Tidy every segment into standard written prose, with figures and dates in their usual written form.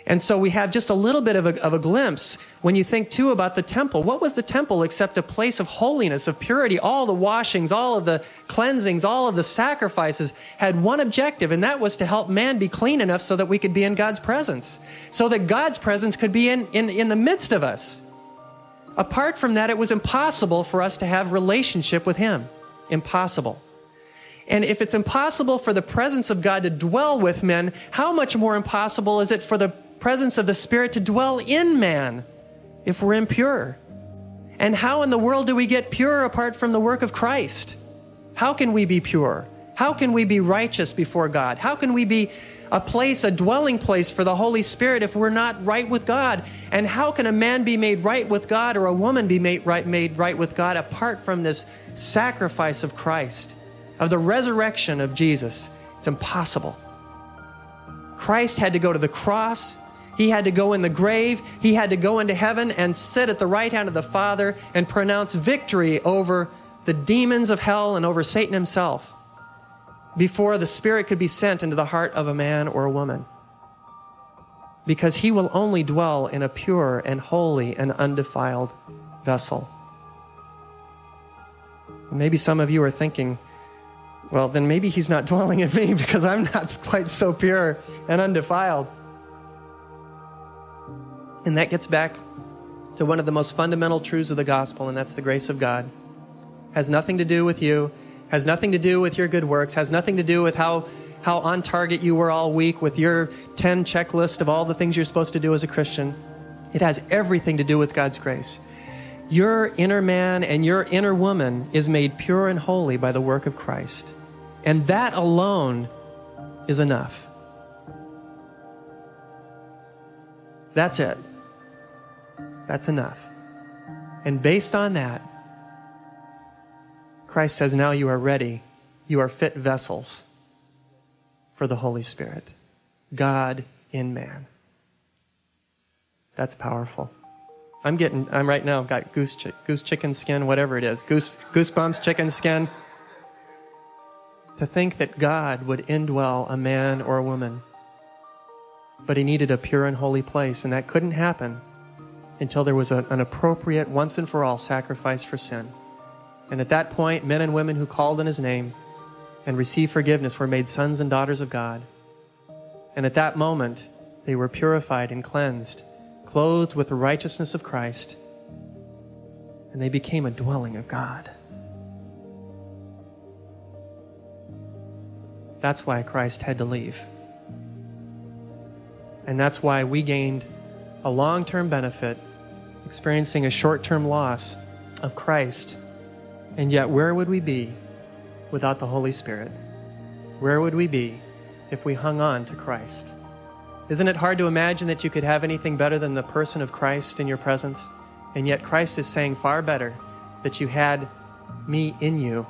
And so we have just a little bit of a glimpse when you think, too, about the temple. What was the temple except a place of holiness, of purity? All the washings, all of the cleansings, all of the sacrifices had one objective, and that was to help man be clean enough so that we could be in God's presence, so that God's presence could be in the midst of us. Apart from that, it was impossible for us to have relationship with Him. Impossible. And if it's impossible for the presence of God to dwell with men, how much more impossible is it for the presence of the Spirit to dwell in man if we're impure? And how in the world do we get pure apart from the work of Christ? How can we be pure? How can we be righteous before God? How can we be a dwelling place for the Holy Spirit if we're not right with God? And how can a man be made right with God or a woman be made right with God apart from this sacrifice of Christ, of the resurrection of Jesus? It's impossible. Christ had to go to the cross. He had to go in the grave. He had to go into heaven and sit at the right hand of the Father and pronounce victory over the demons of hell and over Satan himself before the Spirit could be sent into the heart of a man or a woman. Because He will only dwell in a pure and holy and undefiled vessel. Maybe some of you are thinking, well, then maybe He's not dwelling in me because I'm not quite so pure and undefiled. And that gets back to one of the most fundamental truths of the gospel, and that's the grace of God. Has nothing to do with you, has nothing to do with your good works, has nothing to do with how on target you were all week with your 10 checklist of all the things you're supposed to do as a Christian. It has everything to do with God's grace. Your inner man and your inner woman is made pure and holy by the work of Christ. And that alone is enough. That's it. That's enough. And based on that, Christ says, now you are ready. You are fit vessels for the Holy Spirit. God in man. That's powerful. I'm right now, I've got goose chicken skin, whatever it is. Goosebumps, chicken skin. To think that God would indwell a man or a woman. But He needed a pure and holy place, and that couldn't happen until there was an appropriate, once and for all sacrifice for sin. And at that point, men and women who called in His name and received forgiveness were made sons and daughters of God. And at that moment, they were purified and cleansed, clothed with the righteousness of Christ, and they became a dwelling of God. That's why Christ had to leave. And that's why we gained a long-term benefit, experiencing a short-term loss of Christ. And yet, where would we be without the Holy Spirit? Where would we be if we hung on to Christ? Isn't it hard to imagine that you could have anything better than the person of Christ in your presence? And yet Christ is saying far better that you had me in you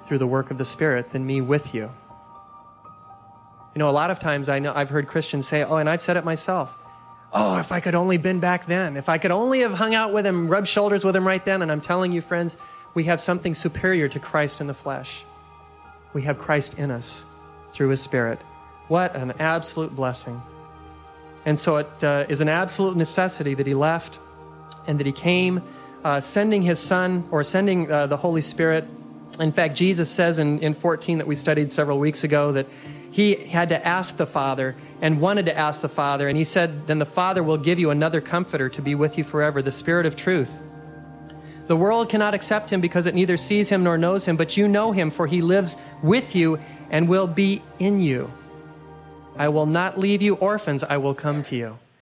through the work of the Spirit than me with you. You know, a lot of times I've heard Christians say, and I've said it myself, if I could only been back then. If I could only have hung out with Him, rubbed shoulders with Him right then. And I'm telling you, friends, we have something superior to Christ in the flesh. We have Christ in us through His Spirit. What an absolute blessing. And so it is an absolute necessity that He left and that He came, sending His Son, or sending the Holy Spirit. In fact, Jesus says in 14 that we studied several weeks ago that He had to ask the Father and wanted to ask the Father. And He said, then the Father will give you another comforter to be with you forever, the Spirit of truth. The world cannot accept Him because it neither sees Him nor knows Him, but you know Him, for He lives with you and will be in you. I will not leave you orphans, I will come to you.